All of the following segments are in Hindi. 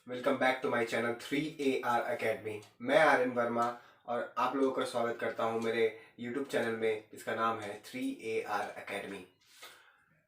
Welcome back to my channel 3AR academy. मैं आर्यन वर्मा और आप लोगों का स्वागत करता हूं मेरे यूट्यूब चैनल में। इसका नाम है 3AR अकेडमी।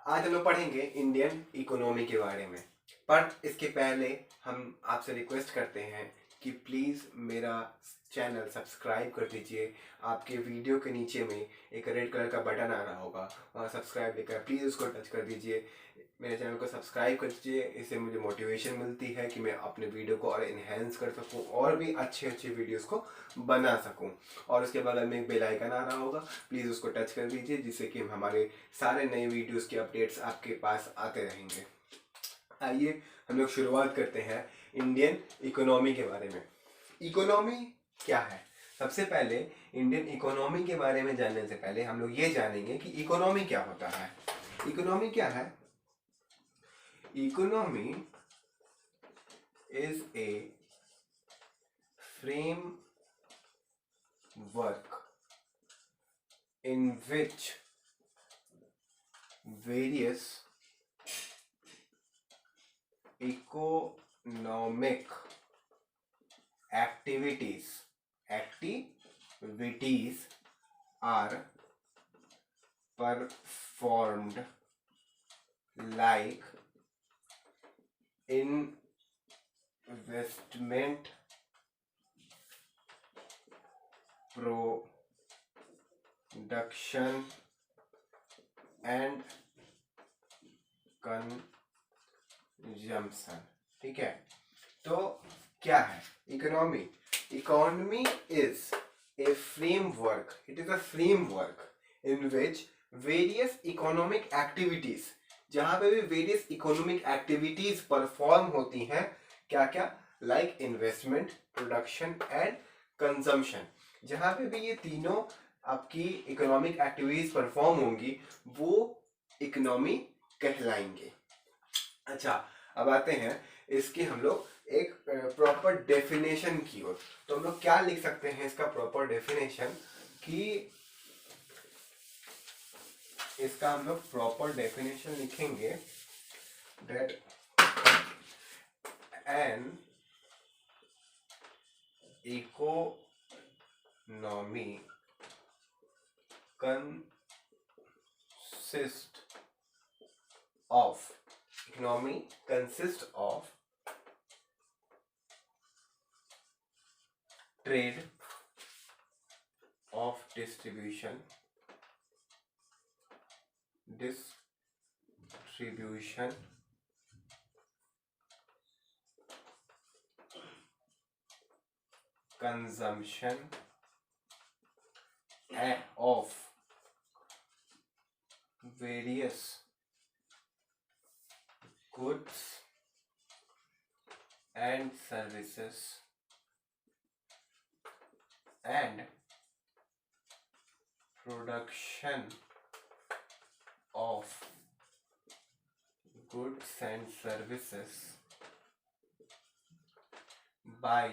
आज हम लोग पढ़ेंगे इंडियन इकोनॉमी के बारे में, पर इसके पहले हम आपसे रिक्वेस्ट करते हैं कि प्लीज़ मेरा चैनल सब्सक्राइब कर दीजिए। आपके वीडियो के नीचे में एक रेड कलर का बटन आ रहा होगा, वहाँ सब्सक्राइब लिखा है, प्लीज़ उसको टच कर दीजिए। मेरे चैनल को सब्सक्राइब कर दीजिए। इससे मुझे मोटिवेशन मिलती है कि मैं अपने वीडियो को और इन्हेंस कर सकूं और भी अच्छे अच्छे वीडियोस को बना सकूं। और उसके बगल में एक बेल आइकन आ रहा होगा, प्लीज़ उसको टच कर दीजिए, जिससे कि हमारे सारे नए वीडियोस के अपडेट्स आपके पास आते रहेंगे। आइए हम लोग शुरुआत करते हैं इंडियन इकोनॉमी के बारे में। इकोनॉमी क्या है? सबसे पहले इंडियन इकोनॉमी के बारे में जानने से पहले हम लोग ये जानेंगे कि इकोनॉमी क्या होता है। इकोनॉमी क्या है? Economy is a framework in which various economic activities are performed, like investment, production and consumption. ठीक है, तो क्या है economy? Economy is a framework, it is a framework in which various economic activities, जहां पे भी वेरियस इकोनॉमिक एक्टिविटीज परफॉर्म होती हैं, क्या क्या? Like investment, production and consumption. जहां पे भी ये तीनों आपकी इकोनॉमिक एक्टिविटीज परफॉर्म होंगी वो इकोनॉमी कहलाएंगे। अच्छा, अब आते हैं इसके हम लोग एक प्रॉपर डेफिनेशन की ओर। तो हम लोग क्या लिख सकते हैं इसका प्रॉपर डेफिनेशन? कि इसका हम लोग प्रॉपर डेफिनेशन लिखेंगे that an economy consists of trade of distribution, consumption of various goods and services and production of goods and services by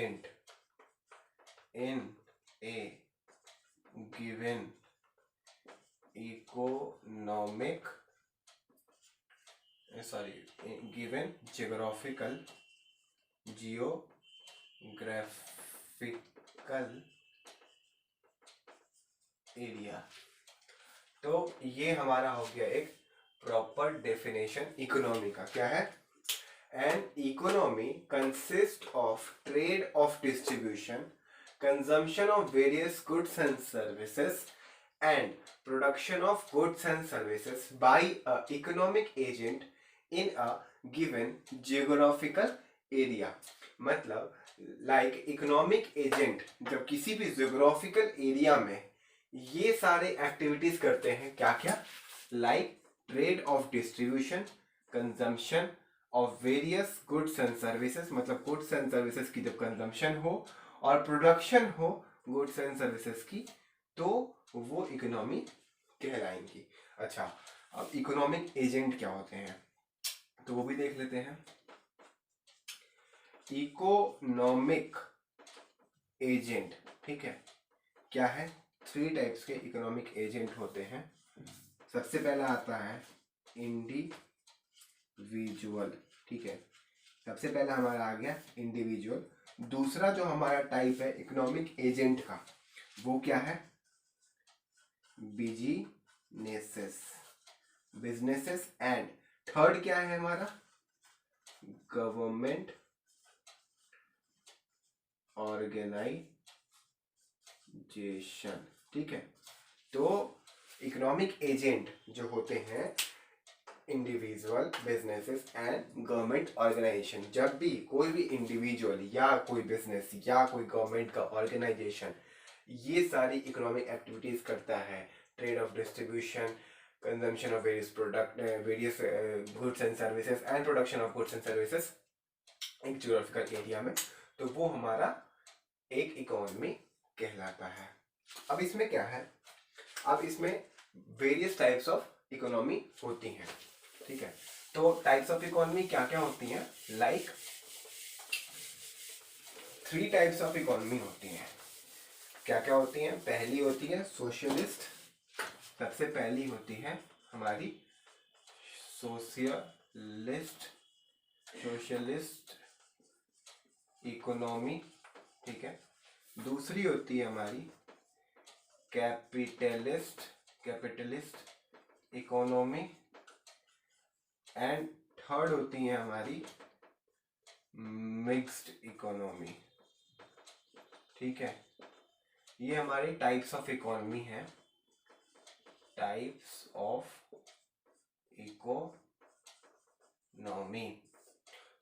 a economic agent in a given geographical area. तो ये हमारा हो गया एक प्रॉपर डेफिनेशन इकोनॉमी का। क्या है? An economy consist of trade off distribution, consumption of various goods and services and production of goods and services by a economic agent in a given geographical area। मतलब लाइक इकोनॉमिक एजेंट जब किसी भी जियोग्राफिकल एरिया में ये सारे एक्टिविटीज करते हैं, क्या क्या? Like trade off distribution, consumption of various goods and services, मतलब गुड्स एंड सर्विसेज की जब कंजम्पशन हो और प्रोडक्शन हो गुड्स एंड सर्विसेज की, तो वो इकोनॉमी कहलाएंगी। अच्छा, अब इकोनॉमिक एजेंट क्या होते हैं? तो वो भी देख लेते हैं। इकोनॉमिक एजेंट, ठीक है, क्या है? 3 टाइप्स के इकोनॉमिक एजेंट होते हैं। सबसे पहला आता है इंडिविजुअल, ठीक है, सबसे पहला हमारा आ गया इंडिविजुअल। दूसरा जो हमारा टाइप है इकोनॉमिक एजेंट का, वो क्या है? बिजनेसेस एंड थर्ड क्या है हमारा? गवर्नमेंट ऑर्गेनाइजेशन, ठीक है। तो इकोनॉमिक एजेंट जो होते हैं individual, businesses and government organisation, जब भी कोई भी इंडिविजुअल या कोई बिजनेस या कोई गवर्नमेंट का ऑर्गेनाइजेशन ये सारी इकोनॉमिक एक्टिविटीज करता है, trade off distribution, consumption of various product, various goods and services and production of goods and services एक ज्योग्राफिकल एरिया में, तो वो हमारा एक इकोनॉमी कहलाता है। अब इसमें क्या है? अब इसमें वेरियस टाइप्स ऑफ इकोनॉमी होती हैं, ठीक है। तो टाइप्स ऑफ इकोनॉमी क्या क्या होती हैं? लाइक 3 टाइप्स ऑफ इकोनॉमी होती हैं। क्या क्या होती हैं? पहली होती है सोशलिस्ट, सबसे पहली होती है हमारी सोशलिस्ट इकोनॉमी, ठीक है। दूसरी होती है हमारी कैपिटलिस्ट इकोनॉमी एंड थर्ड होती है हमारी मिक्स्ड इकोनॉमी, ठीक है। ये हमारी टाइप्स ऑफ इकोनॉमी है, types of economy.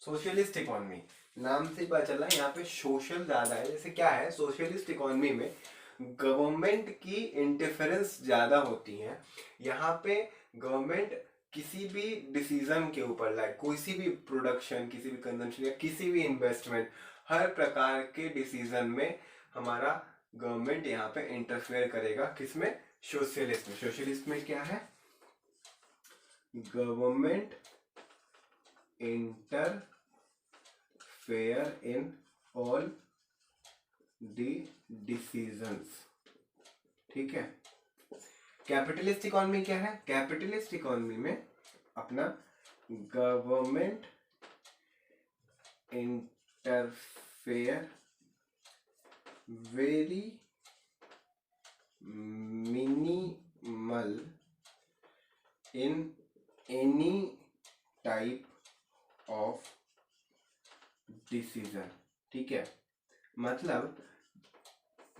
Socialist economy, नाम से पता चला यहाँ पे सोशल ज्यादा है। जैसे क्या है, सोशलिस्ट इकोनॉमी में गवर्नमेंट की इंटरफेरेंस ज्यादा होती है। यहाँ पे गवर्नमेंट किसी भी डिसीजन के ऊपर, लाइक कोई सी भी प्रोडक्शन, किसी भी कंजम्पशन या किसी भी इन्वेस्टमेंट, हर प्रकार के डिसीजन में हमारा गवर्नमेंट यहाँ पे इंटरफेयर करेगा। किसमें? सोशलिस्ट में। सोशलिस्ट में क्या है? Government interfere in all the decisions, ठीक है। कैपिटलिस्ट इकोनॉमी क्या है? कैपिटलिस्ट इकोनॉमी में अपना government interfere very minimal in any type of decision, ठीक है। मतलब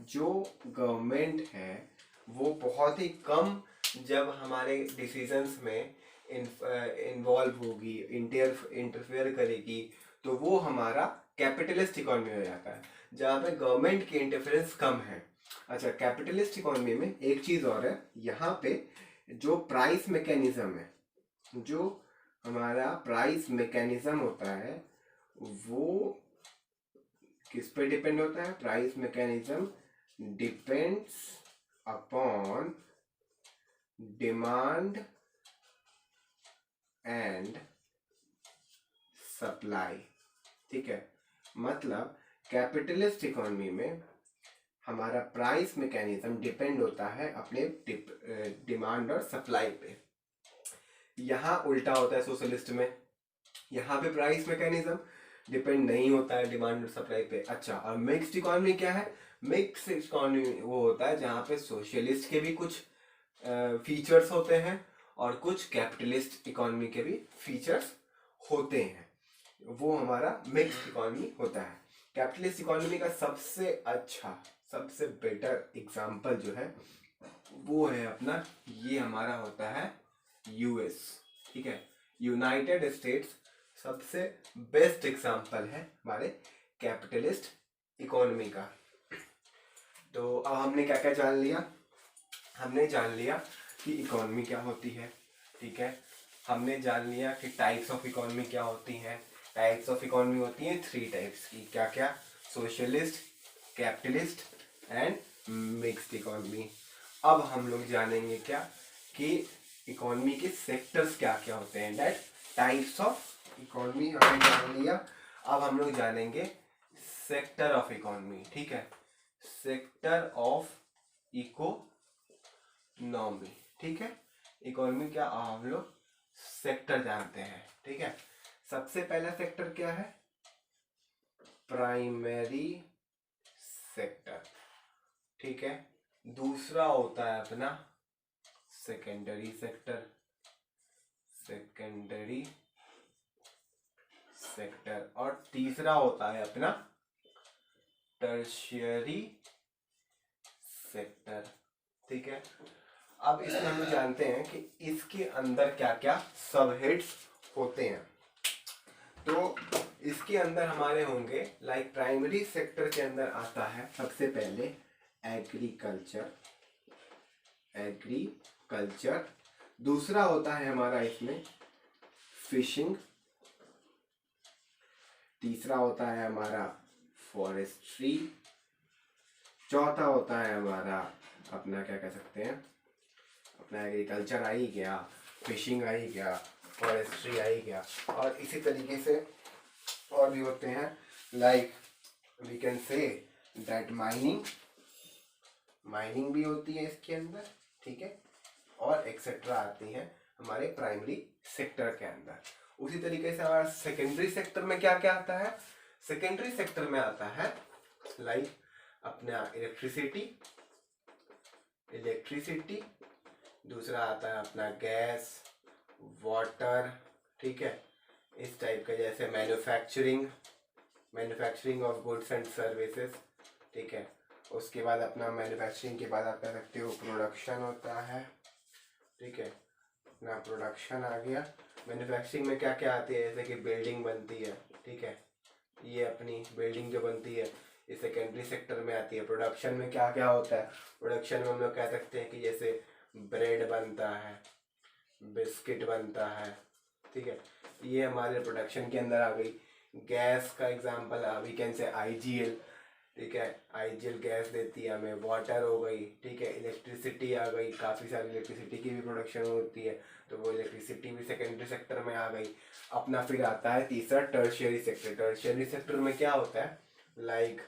जो गवर्नमेंट है वो बहुत ही कम जब हमारे डिसीजंस में इन्वॉल्व होगी, इंटरफेयर करेगी, तो वो हमारा कैपिटलिस्ट इकोनॉमी हो जाता है, जहाँ पे गवर्नमेंट की इंटरफेरेंस कम है। अच्छा, कैपिटलिस्ट इकोनॉमी में एक चीज और है, यहाँ पे जो प्राइस मैकेनिज्म है, जो हमारा प्राइस मैकेनिज्म होता है वो किस पे डिपेंड होता है? Price mechanism depends upon demand and supply, ठीक है। मतलब कैपिटलिस्ट इकोनॉमी में हमारा प्राइस मैकेनिज्म डिपेंड होता है अपने डिमांड और सप्लाई पे। यहाँ उल्टा होता है सोशलिस्ट में, यहाँ पे प्राइस मैकेनिज्म डिपेंड नहीं होता है डिमांड और सप्लाई पे। अच्छा, और मिक्स्ड इकोनॉमी क्या है? मिक्स्ड इकोनॉमी वो होता है जहाँ पे सोशलिस्ट के भी कुछ फीचर्स होते हैं और कुछ कैपिटलिस्ट इकोनॉमी के भी फीचर्स होते हैं, वो हमारा मिक्स्ड इकोनॉमी होता है। कैपिटलिस्ट इकोनॉमी का सबसे अच्छा, सबसे बेटर एग्जाम्पल जो है वो है अपना, ये हमारा होता है यूएस, ठीक है। यूनाइटेड स्टेट्स सबसे बेस्ट एग्जाम्पल है हमारे कैपिटलिस्ट इकोनॉमी का। तो अब हमने क्या क्या जान लिया? हमने जान लिया कि इकोनॉमी क्या होती है, ठीक है। हमने जान लिया कि टाइप्स ऑफ इकोनॉमी क्या होती हैं। टाइप्स ऑफ इकोनॉमी होती हैं 3 टाइप्स की, क्या क्या? Socialist, capitalist and mixed economy. अब हम लोग जानेंगे क्या कि इकोनॉमी के सेक्टर्स क्या क्या होते हैं, दैट टाइप्स ऑफ इकोनॉमी हमने जान लिया। अब हम लोग जानेंगे सेक्टर ऑफ इकोनॉमी, ठीक है, सेक्टर ऑफ इकोनॉमी, ठीक है। इकोनॉमी क्या हम लोग सेक्टर जानते हैं, ठीक है। सबसे पहला सेक्टर क्या है, प्राइमरी सेक्टर, ठीक है। दूसरा होता है अपना सेकेंडरी सेक्टर, सेकेंडरी सेक्टर, और तीसरा होता है अपना टर्शियरी सेक्टर, ठीक है। अब इसमें हम जानते हैं कि इसके अंदर क्या क्या सब हेड्स होते हैं। तो इसके अंदर हमारे होंगे, लाइक प्राइमरी सेक्टर के अंदर आता है सबसे पहले एग्रीकल्चर, एग्रीकल्चर। दूसरा होता है हमारा इसमें फिशिंग, तीसरा होता है हमारा फॉरेस्ट्री, चौथा होता है हमारा अपना क्या कह सकते हैं, अपना एग्रीकल्चर आ ही गया, फिशिंग आ ही गया, फॉरेस्ट्री आ ही गया, और इसी तरीके से और भी होते हैं, like we can say that mining, mining भी होती है इसके अंदर, ठीक है, और एक्सेट्रा आती है हमारे प्राइमरी सेक्टर के अंदर। उसी तरीके से हमारा सेकेंडरी सेक्टर में क्या क्या आता है, सेकेंडरी सेक्टर में आता है लाइक अपना इलेक्ट्रिसिटी, इलेक्ट्रिसिटी, दूसरा आता है अपना गैस, वाटर, ठीक है, इस टाइप का, जैसे manufacturing, manufacturing of goods and services, ठीक है। उसके बाद अपना मैन्युफैक्चरिंग के बाद आप कह सकते हो प्रोडक्शन होता है, ठीक है, अपना प्रोडक्शन आ गया। मैन्युफैक्चरिंग में क्या क्या आती है, जैसे कि बिल्डिंग बनती है, ठीक है, ये अपनी बिल्डिंग जो बनती है ये सेकेंडरी सेक्टर में आती है। प्रोडक्शन में क्या क्या होता है, प्रोडक्शन में हम लोग कह सकते हैं कि जैसे ब्रेड बनता है, बिस्किट बनता है, ठीक है, ये हमारे प्रोडक्शन के अंदर आ गई। गैस का example we can say IGL, ठीक है, आईजीएल गैस देती है हमें। वाटर हो गई, ठीक है, इलेक्ट्रिसिटी आ गई, काफ़ी सारी इलेक्ट्रिसिटी की भी प्रोडक्शन होती है, तो वो इलेक्ट्रिसिटी भी सेकेंडरी सेक्टर में आ गई। अपना फिर आता है तीसरा टर्शियरी सेक्टर। टर्शियरी सेक्टर में क्या होता है, like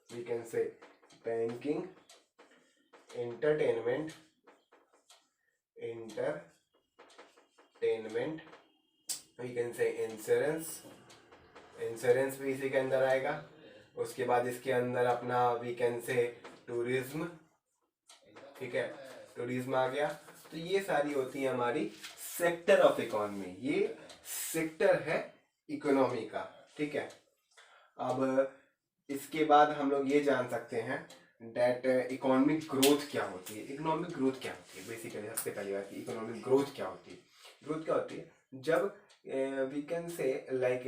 we can say banking, entertainment, entertainment, we can say insurance, insurance भी इसी के अंदर आएगा। उसके बाद इसके अंदर अपना वी कैन से टूरिज्म, ठीक है, टूरिज्म आ गया। तो ये सारी होती है हमारी सेक्टर ऑफ इकोनॉमी, ये सेक्टर है इकोनॉमी का, ठीक है। अब इसके बाद हम लोग ये जान सकते हैं डेट इकोनॉमिक ग्रोथ क्या होती है। इकोनॉमिक ग्रोथ क्या होती है, बेसिकली सबसे पहली बात, इकोनॉमिक ग्रोथ क्या होती है। ग्रोथ क्या होती है, जब we can say like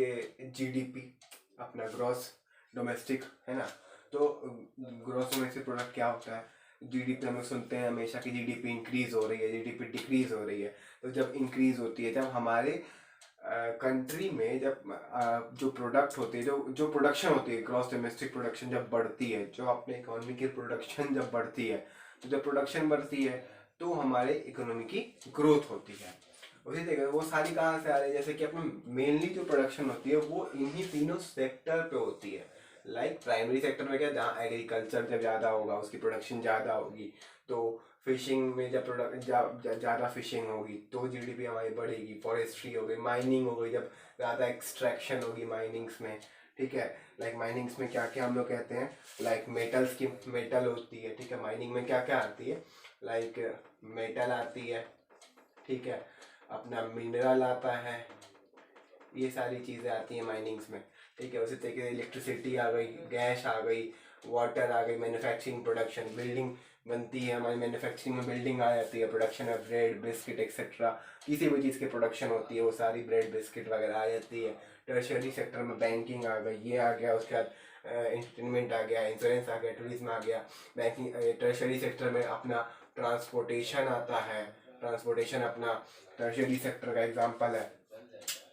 GDP, अपना ग्रॉस डोमेस्टिक, है ना, तो ग्रॉस डोमेस्टिक प्रोडक्ट क्या होता है, जीडीपी हम लोग सुनते हैं हमेशा कि जीडीपी इंक्रीज हो रही है, जीडीपी डिक्रीज हो रही है। तो जब इंक्रीज होती है, जब हमारे कंट्री में जब जो प्रोडक्ट होते हैं, जो प्रोडक्शन होती है, ग्रॉस डोमेस्टिक प्रोडक्शन जब बढ़ती है, जो अपने इकोनॉमी की प्रोडक्शन जब बढ़ती है, तो जब प्रोडक्शन बढ़ती है तो हमारे इकोनॉमी की ग्रोथ होती है। उसी तरीके वो सारी कहाँ से आ रही है, जैसे कि अपने मेनली जो प्रोडक्शन होती है वो इन्हीं तीनों सेक्टर पे होती है। लाइक प्राइमरी सेक्टर में क्या, जहाँ एग्रीकल्चर जब ज़्यादा होगा उसकी प्रोडक्शन ज़्यादा होगी, तो फिशिंग में जब प्रोडक्ट ज़्यादा फिशिंग होगी तो जीडीपी हमारी बढ़ेगी। फॉरेस्ट्री हो गई, माइनिंग हो गई, जब ज़्यादा एक्सट्रैक्शन होगी माइनिंग्स में, ठीक है, लाइक माइनिंग्स में क्या क्या हम लोग कहते हैं, लाइक मेटल्स की, मेटल होती है, ठीक है, माइनिंग में क्या क्या आती है, लाइक मेटल आती है, ठीक है, अपना मिनरल आता है, ये सारी चीज़ें आती हैं माइनिंग्स में, ठीक है। उसी तरीके से इलेक्ट्रिसिटी आ गई, गैस आ गई, वाटर आ गई, मैन्युफैक्चरिंग, प्रोडक्शन, बिल्डिंग बनती है हमारी, मैन्युफैक्चरिंग में बिल्डिंग आ जाती है, प्रोडक्शन है ब्रेड, बिस्किट एक्सेट्रा, किसी भी चीज़ की प्रोडक्शन होती है वो सारी ब्रेड, बिस्किट वगैरह आ जाती है। टर्शियरी सेक्टर में बैंकिंग आ गई, ये आ गया, उसके बाद एंटरटेनमेंट आ गया, इंश्योरेंस आ गया, टूरिज्म आ गया। बैंकिंग टर्शियरी सेक्टर में अपना ट्रांसपोर्टेशन आता है, ट्रांसपोर्टेशन अपना टर्शियरी सेक्टर का एग्जाम्पल है।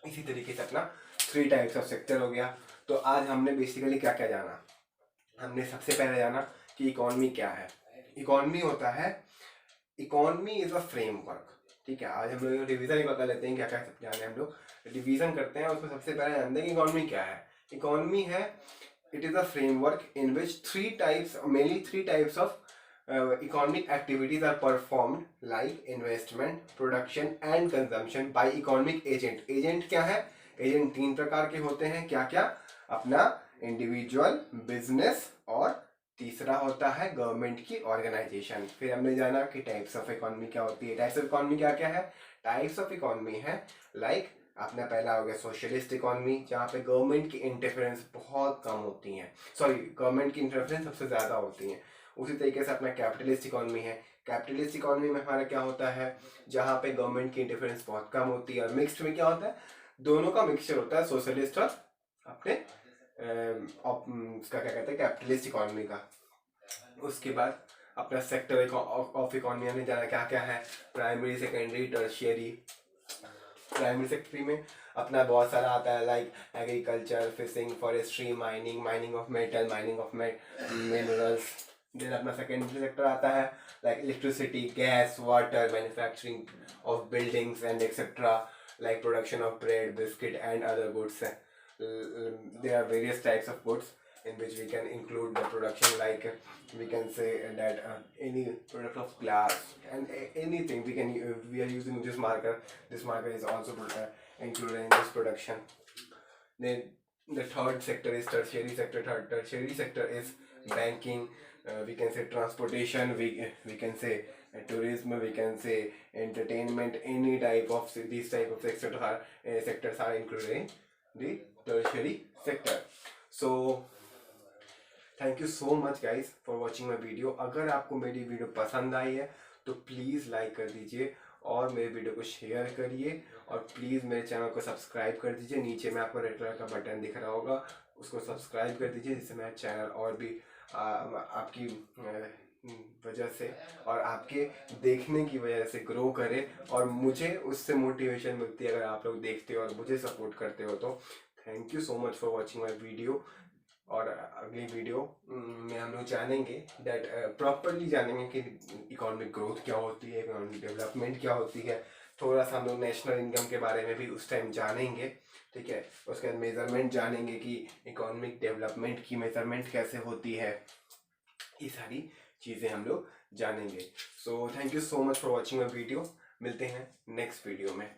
इसी तरीके से अपना 3 टाइप्स ऑफ सेक्टर हो गया। तो आज हमने बेसिकली क्या क्या जाना, हमने सबसे पहले जाना कि इकोनॉमी क्या है। इकोनॉमी होता है, इकोनॉमी इज अ फ्रेमवर्क, ठीक है, आज हम लोग रिवीजन ही पता लेते हैं क्या क्या सब जाने हम लोग रिवीजन करते हैं। उसमें सबसे पहले जानते हैं कि इकोनॉमी क्या है। इकोनॉमी है, it is a framework in which three types of economic activities are performed like investment, production and consumption by economic agent. Agent क्या है? एजेंट तीन प्रकार के होते हैं। क्या क्या? अपना इंडिविजुअल, बिजनेस और तीसरा होता है गवर्नमेंट की ऑर्गेनाइजेशन। फिर हमने जाना कि टाइप्स ऑफ इकोनॉमी क्या होती है। टाइप्स ऑफ इकोनॉमी क्या क्या है? टाइप्स ऑफ इकोनॉमी है लाइक अपना पहला हो गया सोशलिस्ट इकोनॉमी, जहाँ पे गवर्नमेंट की इंटरफेरेंस बहुत कम होती है, सॉरी गवर्नमेंट की इंटरफेरेंस सबसे ज़्यादा होती है। उसी तरीके से अपना कैपिटलिस्ट इकोनॉमी है। कैपिटलिस्ट इकोनॉमी में हमारा क्या होता है, जहाँ पे गवर्नमेंट की इंटरफेरेंस बहुत कम होती है। और मिक्स्ड में क्या होता है, दोनों का मिक्सचर होता है, सोशलिस्ट और अपने उसका क्या कहते हैं कैपिटलिस्ट इकोनॉमी का। उसके बाद अपना सेक्टर ऑफ इकोनॉमी हमने जाना क्या क्या है, primary, secondary, tertiary. Primary sector में अपना बहुत सारा आता है like agriculture, fishing, forestry, mining of metal, mining of minerals. Then अपना सेकेंडरी सेक्टर आता है like electricity, gas, water, manufacturing of buildings and etcetera, like production of bread, biscuit and other goods. There are various types of goods in which we can include the production, like we can say that any product of glass and anything we are using this marker. This marker is also included in this production. Then the third sector is tertiary sector. Tertiary sector is banking, we can say transportation, we can say tourism, we can say entertainment. Any type of these type of sectors are included in the tertiary sector. So thank you so much guys for watching my video. अगर आपको मेरी वीडियो पसंद आई है तो प्लीज़ लाइक कर दीजिए और मेरे वीडियो को शेयर करिए और प्लीज़ मेरे चैनल को सब्सक्राइब कर दीजिए। नीचे में आपको रेड कलर का बटन दिख रहा होगा, उसको सब्सक्राइब कर दीजिए, जिससे मेरा चैनल और भी आपकी वजह से और आपके देखने की वजह से ग्रो करे और मुझे उससे मोटिवेशन मिलती है अगर आप लोग देखते हो और मुझे सपोर्ट करते हो। तो thank you so much for watching my video. और अगली वीडियो में हम लोग जानेंगे दैट प्रॉपरली जानेंगे कि इकोनॉमिक ग्रोथ क्या होती है, इकोनॉमिक डेवलपमेंट क्या होती है। थोड़ा सा हम लोग नेशनल इनकम के बारे में भी उस टाइम जानेंगे, ठीक है। उसके बाद मेजरमेंट जानेंगे कि इकोनॉमिक डेवलपमेंट की मेजरमेंट कैसे होती है। ये सारी चीज़ें हम लोग जानेंगे। So thank you so much for watching my video. मिलते हैं नेक्स्ट वीडियो में।